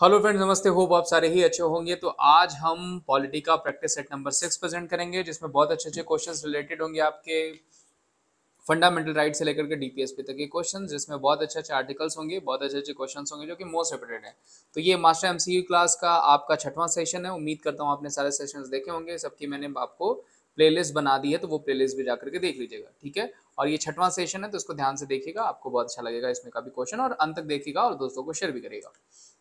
Hello friends, नमस्ते। Hope आप सारे ही अच्छे होंगे। तो आज हम पॉलिटी का प्रैक्टिस सेट नंबर 6 प्रेजेंट करेंगे, जिसमें बहुत अच्छे अच्छे क्वेश्चंस रिलेटेड होंगे आपके फंडामेंटल राइट से लेकर के डीपीएसपी तक के क्वेश्चन, जिसमें बहुत अच्छे अच्छे आर्टिकल्स होंगे, बहुत अच्छे अच्छे क्वेश्चंस होंगे जो कि मोस्ट रिपीटेड है। तो ये मास्टर एमसीक्यू क्लास का आपका 6वां सेशन है। उम्मीद करता हूँ आपने सारे सेशंस देखे होंगे। सबकी मैंने आपको प्लेलिस्ट बना दी है, तो वो प्लेलिस्ट भी जाकर के देख लीजिएगा, ठीक है। और ये 6वां सेशन है, तो इसको ध्यान से देखिएगा, आपको बहुत अच्छा लगेगा इसमें का भी क्वेश्चन, और अंत तक देखिएगा और दोस्तों को शेयर भी करिएगा।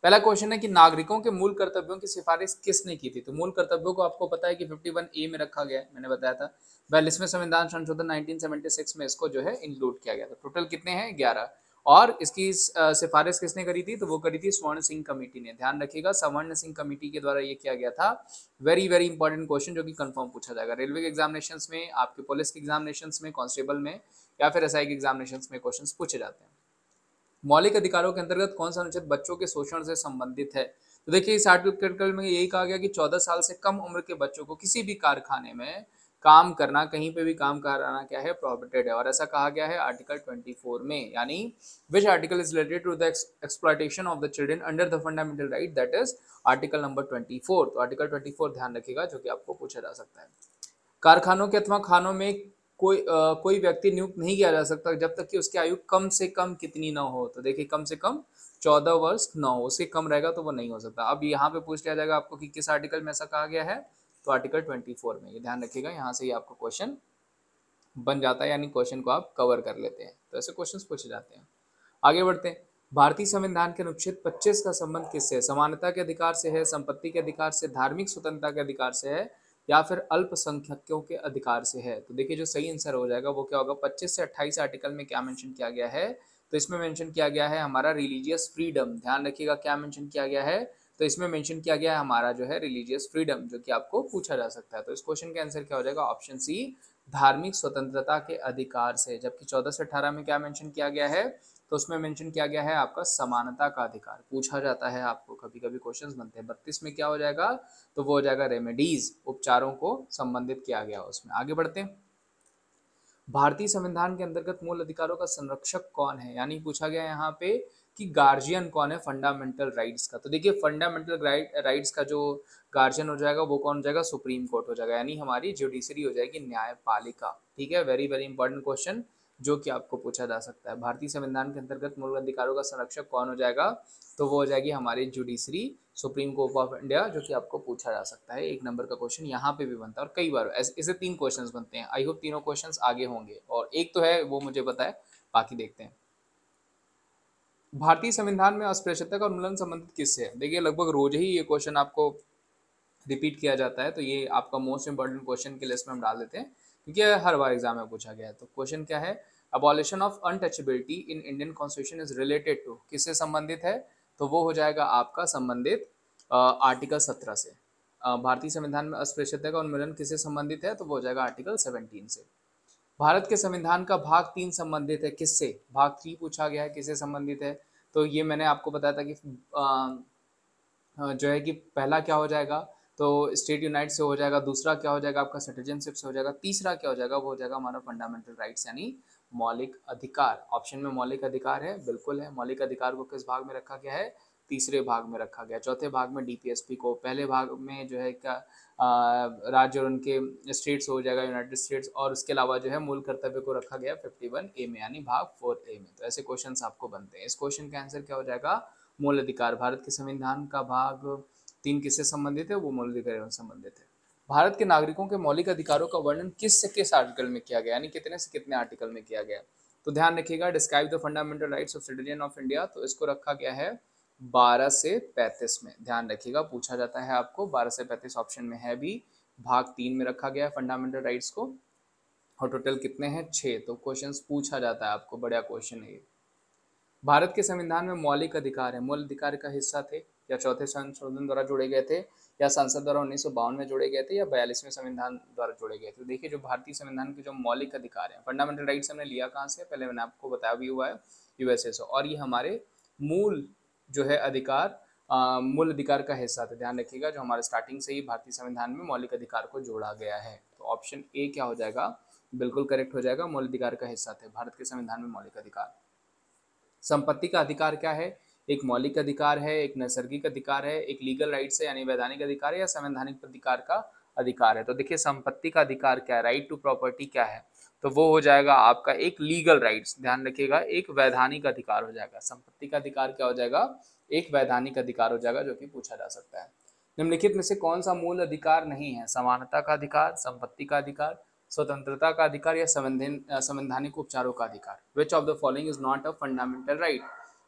पहला क्वेश्चन है कि नागरिकों के मूल कर्तव्यों की सिफारिश किसने की थी। तो मूल कर्तव्यों को आपको पता है कि 51A में रखा गया है, मैंने बताया था। 42वें संविधान संशोधन 1976 में इसको जो है इंक्लूड किया गया था। टोटल कितने हैं? 11। और इसकी सिफारिश किसने करी थी? तो वो करी थी स्वर्ण सिंह कमेटी ने। ध्यान रखिएगा, स्वर्ण सिंह कमेटी के द्वारा ये किया गया था। वेरी वेरी इंपॉर्टेंट क्वेश्चन जो कि कंफर्म पूछा जाएगा रेलवे के एग्जामिनेशंस में, आपके पुलिस के एग्जामिनेशंस में, कांस्टेबल में, या फिर एसआई के एग्जामिनेशंस में क्वेश्चन पूछे जाते हैं। मौलिक अधिकारों के अंतर्गत कौन सा अनुच्छेद बच्चों के शोषण से संबंधित है? तो देखिए, इस आर्टिकल में यही कहा गया कि 14 साल से कम उम्र के बच्चों को किसी भी कारखाने में काम करना, कहीं पे भी काम कराना क्या है? प्रोहिबिटेड है। और ऐसा कहा गया है आर्टिकल 24 में। यानी which article is related to the exploitation of the children under the fundamental right, that is article number 24। तो आर्टिकल 24 ध्यान रखिएगा, जो कि आपको पूछा जा सकता है। कारखानों के अथवा खानों में कोई व्यक्ति नियुक्त नहीं किया जा सकता जब तक कि उसकी आयु कम से कम कितनी ना हो। तो देखिए, कम से कम 14 वर्ष ना हो, उससे कम रहेगा तो वो नहीं हो सकता। अब यहाँ पे पूछ लिया जाएगा आपको कि किस आर्टिकल में ऐसा कहा गया है। तो आर्टिकल 24 में। ये ध्यान रखिएगा, यहाँ से ही आपको क्वेश्चन बन जाता है, यानी क्वेश्चन को आप कवर कर लेते हैं। तो ऐसे क्वेश्चन पूछे जाते हैं। आगे बढ़ते हैं। भारतीय संविधान के अनुच्छेद 25 का संबंध किससे है? समानता के अधिकार से है, संपत्ति के अधिकार से, धार्मिक स्वतंत्रता के अधिकार से है, या फिर अल्पसंख्यकों के अधिकार से है? तो देखिए, जो सही आंसर हो जाएगा वो क्या होगा? 25 से 28 आर्टिकल में क्या मेंशन किया गया है? तो इसमें मेंशन किया गया है हमारा रिलीजियस फ्रीडम। ध्यान रखिएगा, क्या मेंशन किया गया है? तो इसमें मेंशन किया गया है हमारा जो है रिलीजियस फ्रीडम, जो कि आपको पूछा जा सकता है। तो इस क्वेश्चन का आंसर क्या हो जाएगा? ऑप्शन सी, धार्मिक स्वतंत्रता के अधिकार से। जबकि 14 से 18 में क्या मेंशन किया गया है? तो उसमें मेंशन किया गया है आपका समानता का अधिकार। पूछा जाता है आपको, कभी कभी क्वेश्चंस बनते हैं। 32 में क्या हो जाएगा? तो वो हो जाएगा रेमेडीज, उपचारों को संबंधित किया गया उसमें। आगे बढ़ते हैं। भारतीय संविधान के अंतर्गत मूल अधिकारों का संरक्षक कौन है? यानी पूछा गया यहाँ पे कि गार्जियन कौन है फंडामेंटल राइट्स का। तो देखिए, फंडामेंटल राइट्स का जो गार्जियन हो जाएगा वो कौन हो जाएगा? सुप्रीम कोर्ट हो जाएगा, यानी हमारी जुडिशरी हो जाएगी, न्यायपालिका। ठीक है, वेरी वेरी इंपॉर्टेंट क्वेश्चन जो कि आपको पूछा जा सकता है। भारतीय संविधान के अंतर्गत मूल अधिकारों का संरक्षक कौन हो जाएगा? तो वो हो जाएगी हमारी judiciary, supreme court of India, जो कि आपको पूछा जा सकता है। एक नंबर का क्वेश्चन यहाँ पे भी बनता है, और कई बार ऐसे 3 क्वेश्चंस बनते हैं। आई होप तीनों क्वेश्चंस आगे होंगे, और एक तो है वो मुझे पता है, बाकी देखते हैं। भारतीय संविधान में अस्पृश्यता का उन्मूलन संबंधित किससे है? देखिए, लगभग रोज ही ये क्वेश्चन आपको रिपीट किया जाता है, तो ये आपका मोस्ट इंपॉर्टेंट क्वेश्चन की लिस्ट में हम डाल देते हैं, क्योंकि हर बार एग्जाम में पूछा गया है। तो क्वेश्चन क्या है? Abolition of untouchability in Indian constitution is related to, किससे संबंधित है? तो वो हो जाएगा आपका संबंधित आर्टिकल 17 से। भारतीय संविधान में अस्पृश्यता का उन्मूलन किससे संबंधित है? तो वो हो जाएगा आर्टिकल 17 से। भारत के संविधान का भाग 3 संबंधित है किससे? भाग 3 पूछा गया है, किससे संबंधित है? तो ये मैंने आपको बताया था कि जो है कि पहला क्या हो जाएगा? तो स्टेट यूनाइट से हो जाएगा। दूसरा क्या हो जाएगा? आपका सिटीजनशिप से हो जाएगा। तीसरा क्या हो जाएगा? वो हो जाएगा हमारा फंडामेंटल राइट्स, यानी मौलिक अधिकार। ऑप्शन में मौलिक अधिकार है, बिल्कुल है। मौलिक अधिकार को किस भाग में रखा गया है? तीसरे भाग में रखा गया। चौथे भाग में डीपीएसपी को, पहले भाग में जो है क्या राज्य और उनके स्टेट्स हो जाएगा, यूनाइटेड स्टेट्स, और उसके अलावा जो है मूल कर्तव्य को रखा गया 51A में, यानी भाग 4A में। तो ऐसे क्वेश्चन आपको बनते हैं। इस क्वेश्चन का आंसर क्या हो जाएगा? मूल अधिकार। भारत के संविधान का भाग 3 किससे संबंधित है? वो मूल अधिकारों से संबंधित है। भारत के नागरिकों के मौलिक अधिकारों का वर्णन किस से किस आर्टिकल में किया गया, यानी कितने से कितने आर्टिकल में किया गया? तो ध्यान रखिएगा, describe the fundamental rights of citizen of India, तो इसको रखा गया है 12 से 35 में। ध्यान रखिएगा, पूछा जाता है आपको। 12 से 35 ऑप्शन में है भी। भाग 3 में रखा गया है फंडामेंटल राइट्स को, और टोटल कितने हैं? 6। तो क्वेश्चन पूछा जाता है आपको, बड़ा क्वेश्चन है ये। भारत के संविधान में मौलिक अधिकार है, मूल अधिकार का हिस्सा थे, या चौथे संशोधन द्वारा जोड़े गए थे, या संसद द्वारा 1952 में जोड़े गए थे, या 42वें संविधान द्वारा जोड़े गए थे? देखिए, जो भारतीय संविधान के जो मौलिक अधिकार है, फंडामेंटल राइट्स, हमने लिया कहाँ से? पहले मैंने आपको बताया भी हुआ है, यूएसए से। और ये हमारे मूल जो है अधिकार, मूल अधिकार का हिस्सा थे। ध्यान रखिएगा, जो हमारे स्टार्टिंग से ही भारतीय संविधान में मौलिक अधिकार को जोड़ा गया है। तो ऑप्शन ए क्या हो जाएगा? बिल्कुल करेक्ट हो जाएगा, मूल अधिकार का हिस्सा थे भारत के संविधान में मौलिक अधिकार। संपत्ति का अधिकार क्या है? एक मौलिक अधिकार है, एक नैसर्गिक अधिकार है, एक लीगल राइट्स है यानी वैधानिक अधिकार है, या संवैधानिक अधिकार का अधिकार है। तो देखिए संपत्ति का अधिकार क्या है, राइट टू प्रॉपर्टी क्या है, तो वो हो जाएगा आपका एक लीगल राइट्स, ध्यान रखिएगा, एक वैधानिक अधिकार हो जाएगा। संपत्ति का अधिकार क्या हो जाएगा, एक वैधानिक अधिकार हो जाएगा, जो कि पूछा जा सकता है। निम्नलिखित में से कौन सा मूल अधिकार नहीं है, समानता का अधिकार, संपत्ति का अधिकार, स्वतंत्रता का अधिकार, या संवैधानिक उपचारों का अधिकार। Which of the following is not a fundamental right,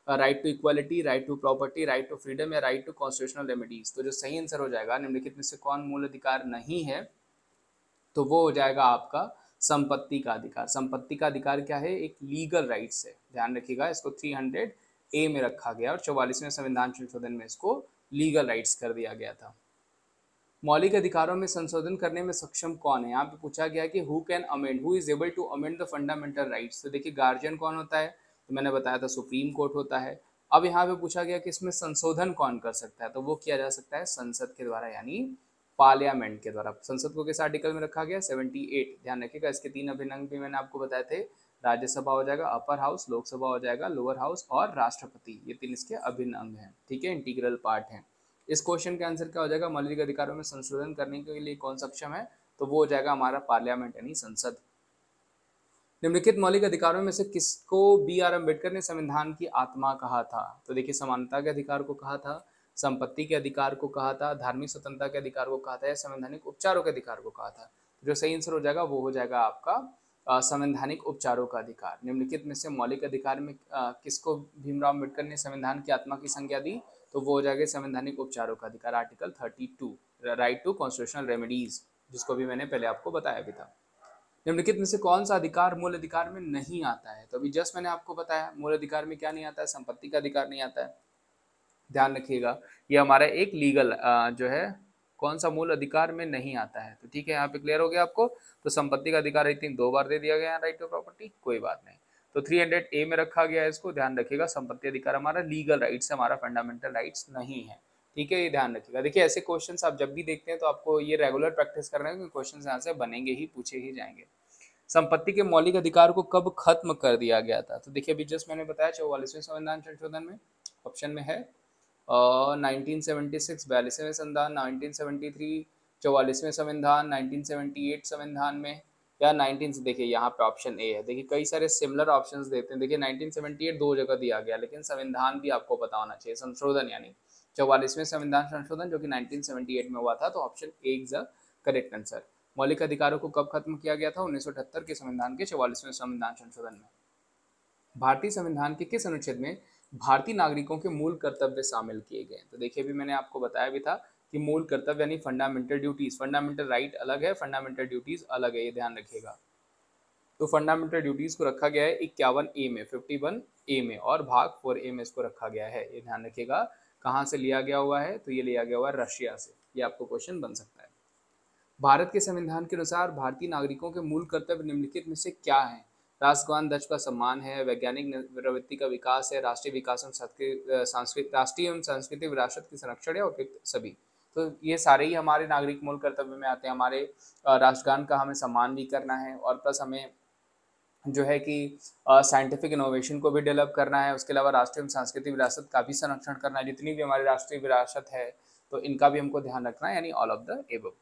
right to equality, right to property, right to freedom, या राइट टू कॉन्स्टिट्यूशनल रेमेडीज। तो जो सही आंसर हो जाएगा निम्नलिखित में से कौन मूल अधिकार नहीं है, तो वो हो जाएगा आपका संपत्ति का अधिकार। संपत्ति का अधिकार क्या है, एक लीगल राइट्स है, ध्यान रखिएगा। इसको 300A में रखा गया और 44वें संविधान संशोधन में इसको लीगल राइट्स कर दिया गया था। मौलिक अधिकारों में संशोधन करने में सक्षम कौन है, यहाँ पे पूछा गया कि who can amend, who is able to amend the fundamental rights. तो देखिए गार्जियन कौन होता है, तो मैंने बताया था सुप्रीम कोर्ट होता है। अब यहाँ पे पूछा गया कि इसमें संशोधन कौन कर सकता है, तो वो किया जा सकता है संसद के द्वारा यानी पार्लियामेंट के द्वारा। संसद को किस आर्टिकल में रखा गया, 78। ध्यान रखिएगा, इसके 3 अभिन्न अंग भी मैंने आपको बताए थे। राज्यसभा हो जाएगा अपर हाउस, लोकसभा हो जाएगा लोअर हाउस, और राष्ट्रपति, ये 3 इसके अभिन्न अंग हैं, ठीक है, इंटीग्रल पार्ट है। इस क्वेश्चन के आंसर क्या हो जाएगा, मौलिक अधिकारों में संशोधन करने के लिए कौन सक्षम है, तो वो हो जाएगा हमारा पार्लियामेंट यानी संसद। निम्नलिखित मौलिक अधिकारों में से किसको B.R. अम्बेडकर ने संविधान की आत्मा कहा था, तो देखिए समानता के अधिकार को कहा था, संपत्ति के अधिकार को कहा था, धार्मिक स्वतंत्रता के अधिकार को कहा था, या संवैधानिक उपचारों के अधिकार को कहा था। जो सही आंसर हो जाएगा वो हो जाएगा आपका संवैधानिक उपचारों का अधिकार। निम्नलिखित में से मौलिक अधिकार में किसको भीमराव अम्बेडकर ने संविधान की आत्मा की संज्ञा दी, तो वो हो जाएगा संवैधानिक उपचारों का अधिकार, article 32, right to constitutional remedies, जिसको भी मैंने पहले आपको बताया भी था। निम्नलिखित में से कौन सा अधिकार मूल अधिकार में नहीं आता है, तो अभी जस्ट मैंने आपको बताया मूल अधिकार में क्या नहीं आता है, संपत्ति का अधिकार नहीं आता है। ध्यान रखिएगा, ये हमारा एक लीगल जो है कौन सा मूल अधिकार में नहीं आता है, तो ठीक है, यहाँ पे क्लियर हो गया आपको। तो संपत्ति का अधिकार आई थिंक 2 बार दे दिया गया है, राइट टू प्रॉपर्टी, कोई बात नहीं। तो 300A में रखा गया है इसको, ध्यान रखिएगा। संपत्ति अधिकार हमारा लीगल राइट्स, हमारा फंडामेंटल राइट्स नहीं है, ठीक है, ये ध्यान रखिएगा। देखिए ऐसे क्वेश्चन आप जब भी देखते हैं तो आपको ये रेगुलर प्रैक्टिस करना है, क्योंकि क्वेश्चन यहाँ से बनेंगे ही, पूछे ही जाएंगे। संपत्ति के मौलिक अधिकार को कब खत्म कर दिया गया था, तो देखिए अभी जस्ट मैंने बताया 44वें संविधान संशोधन में, ऑप्शन में है 1976 42वें संविधान, 1973 44वें संविधान, 1978 संविधान में, या 19 देखिए यहाँ पे ऑप्शन ए है। देखिए कई सारे सिमिलर ऑप्शंस देते हैं। देखिए 1978 2 जगह दिया गया, लेकिन संविधान भी आपको पता होना चाहिए, संशोधन यानी 44वें संविधान संशोधन जो कि 1978 में हुआ था, तो option A is the correct answer. मौलिक अधिकारों को कब खत्म किया गया था, 1978 के संविधान के 44वें संविधान संशोधन में। भारतीय संविधान के किस अनुच्छेद में भारतीय नागरिकों के मूल कर्तव्य शामिल किए गए, तो देखिए भी मैंने आपको बताया भी था कि मूल कर्तव्य यानी फंडामेंटल ड्यूटीज, फंडामेंटल राइट अलग है, फंडामेंटल ड्यूटीज अलग है, ये ध्यान रखिएगा। तो फंडामेंटल ड्यूटीज को रखा गया है 51A में, 51A में, और भाग 4A में इसको रखा गया है, ये ध्यान रखिएगा। कहाँ से लिया गया हुआ है, तो ये लिया गया हुआ है रशिया से, ये आपको क्वेश्चन बन सकता है। भारत के संविधान के अनुसार भारतीय नागरिकों के मूल कर्तव्य निम्नलिखित में से क्या है, राष्ट्रगान ध्वज का सम्मान है, वैज्ञानिक प्रवृत्ति का विकास है, राष्ट्रीय विकास एवं राष्ट्रीय एवं सांस्कृतिक विरासत के संरक्षण है, और सभी। तो ये सारे ही हमारे नागरिक मूल कर्तव्य में आते हैं। हमारे राष्ट्रगान का हमें सम्मान भी करना है, और प्लस हमें जो है कि साइंटिफिक इनोवेशन को भी डेवलप करना है, उसके अलावा राष्ट्रीय एवं सांस्कृतिक विरासत का भी संरक्षण करना है। जितनी भी हमारी राष्ट्रीय विरासत है तो इनका भी हमको ध्यान रखना है, यानी ऑल ऑफ द एबव।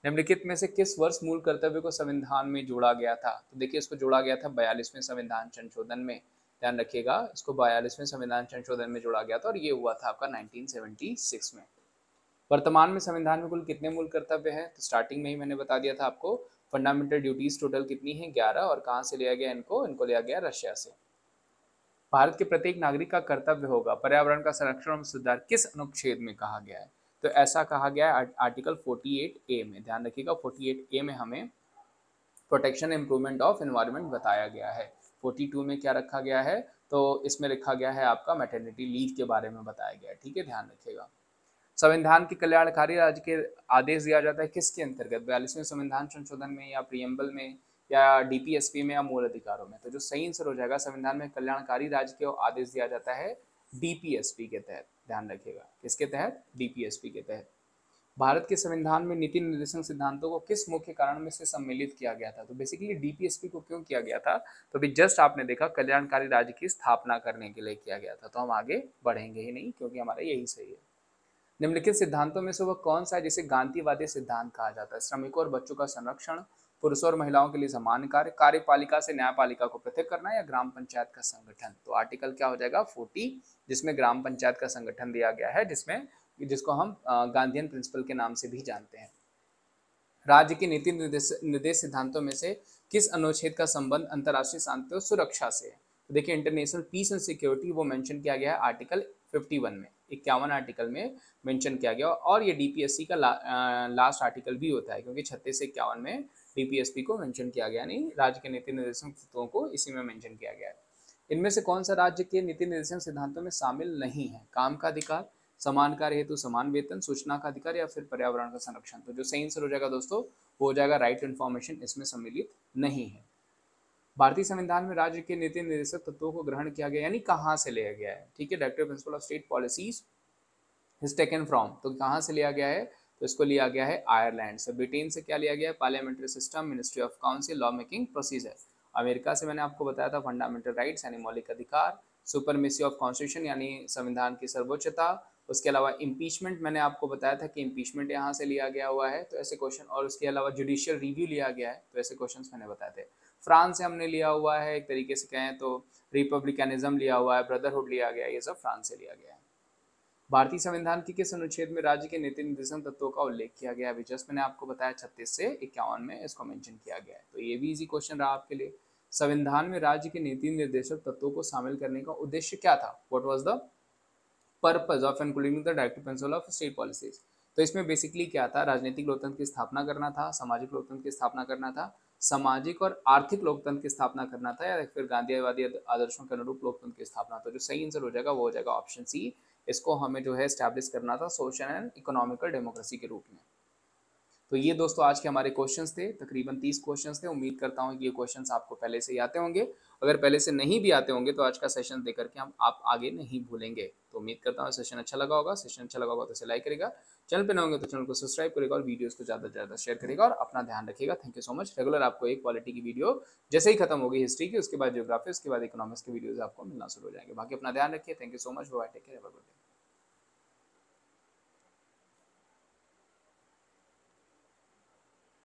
निम्नलिखित में से किस वर्ष मूल कर्तव्य को संविधान में जोड़ा गया था, तो देखिए इसको जोड़ा गया था 42वें संविधान संशोधन में, ध्यान रखिएगा, इसको 42वें संविधान संशोधन में जोड़ा गया था, और ये हुआ था आपका 1976 में। वर्तमान में संविधान में कुल कितने मूल कर्तव्य हैं, तो स्टार्टिंग में ही मैंने बता दिया था आपको, फंडामेंटल ड्यूटीज टोटल कितनी है 11, और कहाँ से लिया गया इनको लिया गया रशिया से। भारत के प्रत्येक नागरिक का कर्तव्य होगा पर्यावरण का संरक्षण और सुधार, किस अनुच्छेद में कहा गया है, तो ऐसा कहा गया है आर्टिकल 48A में, ध्यान रखिएगा 48A में हमें प्रोटेक्शन इम्प्रूवमेंट ऑफ एनवायरनमेंट बताया गया है। 42 में क्या रखा गया है, तो इसमें लिखा गया है आपका मैटरनिटी लीव के बारे में बताया गया है, ठीक है, ध्यान रखिएगा। संविधान के कल्याणकारी राज्य के आदेश दिया जाता है किसके अंतर्गत, 42वें संविधान संशोधन में, या प्रियम्बल में, या डीपीएसपी में, या मूल अधिकारों में, तो जो सही आंसर हो जाएगा संविधान में कल्याणकारी राज्य के आदेश दिया जाता है डीपीएसपी के तहत, ध्यान रखिएगा, किसके तहत, डीपीएसपी के तहत। भारत के संविधान में नीति निर्देशक सिद्धांतों को किस मुख्य कारण में से सम्मिलित किया गया था? तो बेसिकली डीपीएसपी को क्यों किया गया था? तो अभी जस्ट आपने देखा कल्याणकारी राज्य की स्थापना करने के लिए किया गया था, तो हम आगे बढ़ेंगे ही नहीं क्योंकि हमारा यही सही है। निम्नलिखित सिद्धांतों में से वह कौन सा है जिसे गांधीवादी सिद्धांत कहा जाता है? श्रमिकों और बच्चों का संरक्षण, पुरुषों और महिलाओं के लिए समान कार्य, कार्यपालिका से न्यायपालिका को पृथक करना या ग्राम पंचायत का संगठन। तो आर्टिकल क्या हो जाएगा 40, जिसमें ग्राम पंचायत का संगठन दिया गया है, जिसको हम गांधीयन प्रिंसिपल के नाम से भी जानते हैं। राज्य के नीति निर्देश सिद्धांतों में से किस अनुच्छेद का संबंध अंतर्राष्ट्रीय शांति और सुरक्षा से है? तो देखिए इंटरनेशनल पीस एंड सिक्योरिटी वो मेंशन किया गया है आर्टिकल 51 में, 51 आर्टिकल में मेंशन किया गया, और ये डीपीएससी का लास्ट आर्टिकल भी होता है क्योंकि 36 से 51 में डीपीएसपी को मेंशन किया गया, नहीं राज्य के नीति निर्देशक तत्वों को इसी में मेंशन किया गया है। इनमें से कौन सा राज्य के नीति निर्देशक सिद्धांतों में शामिल नहीं है? काम का अधिकार, समान कार्य हेतु समान वेतन, सूचना का अधिकार या फिर पर्यावरण का संरक्षण। तो जो सही आंसर हो जाएगा दोस्तों वो हो जाएगा राइट टू इन्फॉर्मेशन, इसमें सम्मिलित नहीं है। भारतीय संविधान में राज्य के नीति निर्देशक तत्वों को ग्रहण किया गया यानी कहाँ से लिया गया है? ठीक है, directive principle of state policies is taken from, तो कहाँ से लिया गया है? तो इसको लिया गया है आयरलैंड से। ब्रिटेन से क्या लिया गया है? Parliamentary system, ministry of council, law making procedure. America से मैंने आपको बताया था फंडामेंटल राइट्स यानी मौलिक अधिकार, सुपरमेसी ऑफ कॉन्स्टिट्यूशन यानी संविधान की सर्वोच्चता। उसके अलावा इम्पीचमेंट मैंने आपको बताया था कि इम्पीचमेंट यहाँ से लिया गया हुआ है, तो ऐसे क्वेश्चन, और उसके अलावा जुडिशियल रिव्यू लिया गया है, तो ऐसे क्वेश्चन मैंने बताए थे। फ्रांस से हमने लिया हुआ है, एक तरीके से कहें तो रिपब्लिकनिज्म लिया हुआ है, ब्रदरहुड लिया गया है, ये सब फ्रांस से लिया गया है। भारतीय संविधान के किस अनुच्छेद में राज्य के नीति निर्देशक तत्वों का उल्लेख किया गया है? अभी जस्ट मैंने आपको बताया 36 से 51 में इसको मेंशन किया गया है, तो ये भी इजी क्वेश्चन रहा आपके लिए। संविधान में राज्य के नीति निर्देशक तत्वों को शामिल करने का उद्देश्य क्या था? What was the purpose of including the directive principle of state policies? तो इसमें बेसिकली क्या था? राजनीतिक लोकतंत्र की स्थापना करना था, सामाजिक लोकतंत्र की स्थापना करना था, सामाजिक और आर्थिक लोकतंत्र की स्थापना करना था, या फिर गांधीवादी आदर्शों के अनुरूप लोकतंत्र की स्थापना। तो जो सही आंसर हो जाएगा वो हो जाएगा ऑप्शन सी, इसको हमें जो है एस्टैब्लिश करना था सोशल एंड इकोनॉमिकल डेमोक्रेसी के रूप में। तो ये दोस्तों आज के हमारे क्वेश्चंस थे, तकरीबन 30 क्वेश्चंस थे। उम्मीद करता हूँ कि ये क्वेश्चंस आपको पहले से ही आते होंगे। अगर पहले से नहीं भी आते होंगे तो आज का सेशन देख करके आप आगे नहीं भूलेंगे। तो उम्मीद करता हूँ सेशन अच्छा लगा होगा। सेशन अच्छा लगा होगा तो इसे लाइक करेगा, चैनल पे नए होंगे तो चैनल को सब्सक्राइब करेगा और वीडियोस को ज़्यादा से ज़्यादा शेयर करेगा और अपना ध्यान रखिएगा। Thank you so much. Regular आपको एक पॉलिटी की वीडियो जैसे ही खत्म होगी हिस्ट्री की, उसके बाद ज्योग्राफी, उसके बाद इकोनॉमिक्स की वीडियोज आपको मिलना शुरू हो जाएंगे। बाकी अपना ध्यान रखिए। Thank you so much. Bye, take care, have a good day.